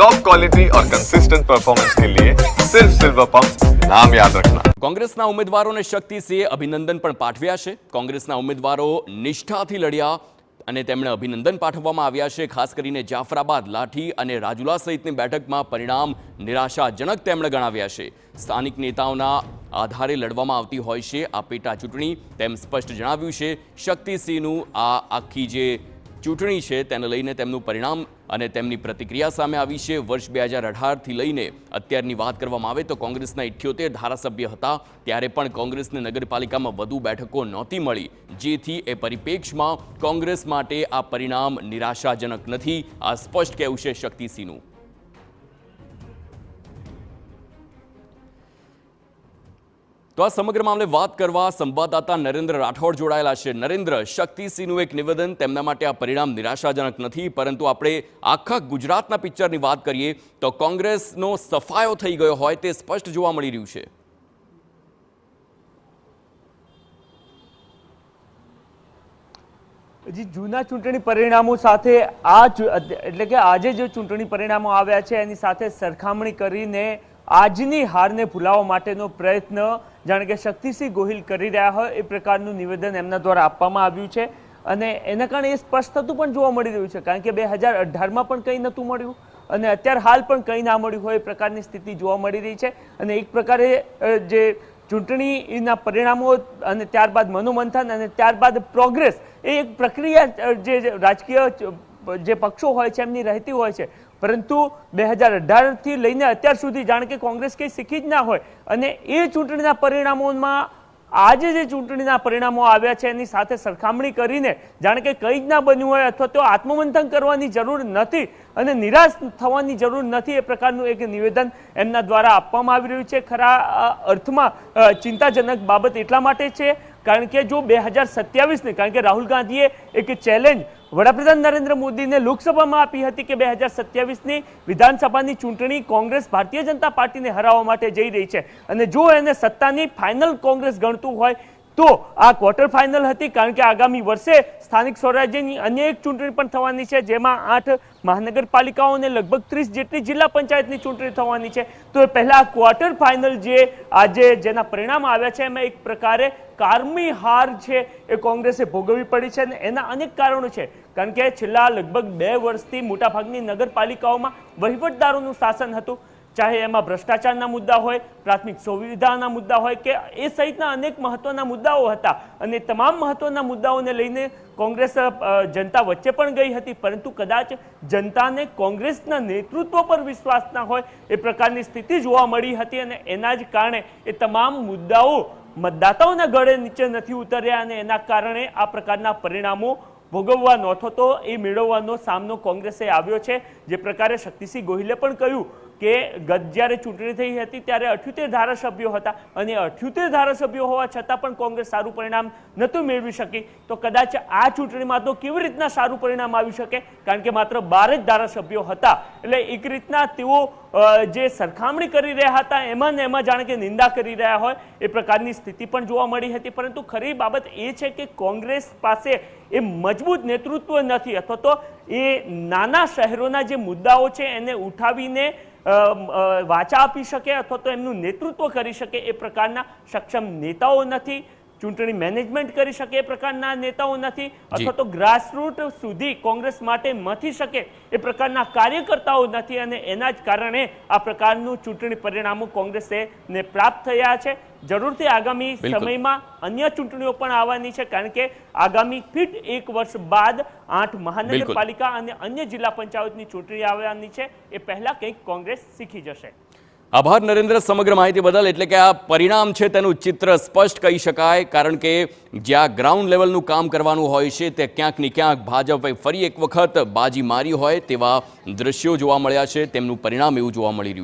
Top quality और consistent performance के लिए सिर्फ सिल्वर पंप नाम याद रखना। કોંગ્રેસના ઉમેદવારોને શક્તિસિંહે અભિનંદન પણ પાઠવ્યા છે। કોંગ્રેસના ઉમેદવારો નિષ્ઠાથી લડ્યા અને તેમણે અભિનંદન પાઠવવામાં આવ્યા છે। ખાસ કરીને જાફરાબાદ, લાઠી અને રાજુલા સહિતની બેઠકમાં પરિણામ નિરાશાજનક તેમણે ગણાવ્યા છે। સ્થાનિક નેતાઓના આધારે લડવામાં આવતી હોય છે આ પેટા ચૂંટણી, તેમ સ્પષ્ટ જણાવ્યું છે। શક્તિસિંહનું આ આખી જે ચૂંટણી છે તેને લઈને તેમનું પરિણામ અને તેમની પ્રતિક્રિયા સામે આવી છે। વર્ષ 2018થી લઈને અત્યારની વાત કરવામાં આવે તો કોંગ્રેસના 78 ધારાસભ્ય હતા, ત્યારે પણ કોંગ્રેસને નગરપાલિકામાં વધુ બેઠકો નહોતી મળી, જેથી એ પરિપ્રેક્ષમાં કોંગ્રેસ માટે આ પરિણામ નિરાશાજનક નથી, આ સ્પષ્ટ કહેવું છે શક્તિસિંહનું। તો આ સમગ્ર મામલે વાત કરવા સંવાદદાતા નરેન્દ્ર રાઠોડ જોડાયેલા છે। નરેન્દ્ર, શક્તિસિંહનું એક નિવેદન, તેમના માટે આ પરિણામ નિરાશાજનક નથી, પરંતુ આપણે આખા ગુજરાતના પિક્ચરની વાત કરીએ તો કોંગ્રેસનો સફાયો થઈ ગયો હોય તે સ્પષ્ટ જોવા મળી રહ્યું છે। જી, જૂના ચૂંટણી પરિણામો સાથે એટલે કે આજે જે ચૂંટણી પરિણામો આવ્યા છે એની સાથે સરખામણી કરીને આજની હારને ભૂલાવવા માટેનો પ્રયત્ન જાણે કે શક્તિસિંહ ગોહિલ કરી રહ્યા હોય એ પ્રકારનું નિવેદન એમના દ્વારા આપવામાં આવ્યું છે અને એના કારણે એ સ્પષ્ટ થતું પણ જોવા મળી રહ્યું છે, કારણ કે 2018માં પણ કંઈ નહોતું મળ્યું અને અત્યારે હાલ પણ કંઈ ના મળ્યું હોય એ પ્રકારની સ્થિતિ જોવા મળી રહી છે। અને એક પ્રકારે જે ચૂંટણીના પરિણામો અને ત્યારબાદ મનોમંથન અને ત્યારબાદ પ્રોગ્રેસ, એ એક પ્રક્રિયા જે રાજકીય જે પક્ષો હોય છે એમની રહેતી હોય છે, પરંતુ 2018થી લઈને અત્યાર સુધી જાણે કે કોંગ્રેસ કંઈ શીખી જ ના હોય અને એ ચૂંટણીના પરિણામોમાં આજે જે ચૂંટણીના પરિણામો આવ્યા છે એની સાથે સરખામણી કરીને જાણે કે કંઈ જ ના બન્યું હોય અથવા તો આત્મમંથન કરવાની જરૂર નથી અને નિરાશ થવાની જરૂર નથી, એ પ્રકારનું એક નિવેદન એમના દ્વારા આપવામાં આવી રહ્યું છે। ખરા અર્થમાં ચિંતાજનક બાબત એટલા માટે છે કારણ કે જો 2027ને, કારણ કે રાહુલ ગાંધીએ એક ચેલેન્જ વડાપ્રધાન નરેન્દ્ર મોદીને લોકસભામાં આપી હતી કે 2027ની વિધાનસભાની ચૂંટણી કોંગ્રેસ ભારતીય જનતા પાર્ટીને હરાવવા માટે જઈ રહી છે અને જો એને સત્તાની ફાઇનલ કોંગ્રેસ ગણતું હોય તો આ ક્વાર્ટર ફાઇનલ હતી, કારણ કે આગામી વર્ષે સ્થાનિક સ્વરાજ્યની અન્ય એક ચૂંટણી પણ થવાની છે, જેમાં 8 મહાનગરપાલિકાઓ અને લગભગ 30 જેટલી જિલ્લા પંચાયતની ચૂંટણી થવાની છે। તો એ પહેલા ક્વાર્ટર ફાઇનલ જે આજે જેના પરિણામ આવ્યા છે એમાં એક પ્રકારે કારમી હાર છે એ કોંગ્રેસે ભોગવવી પડી છે અને એના અનેક કારણો છે, કારણ કે છેલ્લા લગભગ 2 વર્ષથી મોટાભાગની નગરપાલિકાઓમાં વહીવટદારોનું શાસન હતું, ચાહે એમાં ભ્રષ્ટાચારના મુદ્દા હોય, પ્રાથમિક સુવિધાના મુદ્દા હોય કે એ સહિતના અનેક મહત્વના મુદ્દાઓ હતા અને તમામ મહત્વના મુદ્દાઓને લઈને કોંગ્રેસ જનતા વચ્ચે પણ ગઈ હતી, પરંતુ કદાચ જનતાને કોંગ્રેસના નેતૃત્વ પર વિશ્વાસ ના હોય એ પ્રકારની સ્થિતિ જોવા મળી હતી અને એના જ કારણે એ તમામ મુદ્દાઓ મતદાતાઓના ગળે નીચે નથી ઉતર્યા અને એના કારણે આ પ્રકારના પરિણામો ભોગવવાનો અથવા તો એ મેળવવાનો સામનો કોંગ્રેસે આવ્યો છે। જે પ્રકારે શક્તિસિંહ ગોહિલે પણ કહ્યું કે ગત જ્યારે ચૂંટણી થઈ હતી ત્યારે 78 ધારાસભ્યો હતા અને 78 ધારાસભ્યો હોવા છતાં પણ કોંગ્રેસ સારું પરિણામ નહોતું મેળવી શકી, તો કદાચ આ ચૂંટણીમાં તો કેવી રીતના સારું પરિણામ આવી શકે, કારણ કે માત્ર 12 જ ધારાસભ્યો હતા, એટલે એક રીતના તેઓ જે સરખામણી કરી રહ્યા હતા એમાં ને એમાં જાણે કે નિંદા કરી રહ્યા હોય એ પ્રકારની સ્થિતિ પણ જોવા મળી હતી। પરંતુ ખરી બાબત એ છે કે કોંગ્રેસ પાસે એ મજબૂત નેતૃત્વ નથી અથવા તો એ નાના શહેરોના જે મુદ્દાઓ છે એને ઉઠાવીને વાચા આપી શકે અથવા તો એમનું નેતૃત્વ કરી શકે એ પ્રકારના સક્ષમ નેતાઓ નથી, ચૂંટણી મેનેજમેન્ટ કરી શકે એ પ્રકારના નેતાઓ નથી અથવા તો ગ્રાસરૂટ સુધી કોંગ્રેસ માટે મથી શકે એ પ્રકારના કાર્યકર્તાઓ નથી અને એના જ કારણે આ પ્રકારનું ચૂંટણી પરિણામો કોંગ્રેસે ને પ્રાપ્ત થયા છે। જરૂરથી આગામી સમયમાં અન્ય ચૂંટણીઓ પણ આવવાની છે, કારણ કે આગામી ફિટ 1 વર્ષ બાદ 8 મહાનગરપાલિકા અને અન્ય જિલ્લા પંચાયતની ચૂંટણી આવવાની છે, એ પહેલા કંઈક કોંગ્રેસ શીખી જશે। આભાર નરેન્દ્ર સમગ્ર માહિતી બદલ। એટલે કે આ પરિણામ છે તેનું ચિત્ર સ્પષ્ટ કહી શકાય, કારણ કે જ્યાં ગ્રાઉન્ડ લેવલનું કામ કરવાનું હોય છે તે ક્યાંક ને ક્યાંક ભાજપે ફરી એક વખત બાજી મારી હોય તેવા દ્રશ્યો જોવા મળ્યા છે, તેમનું પરિણામ એવું જોવા મળી રહ્યું છે।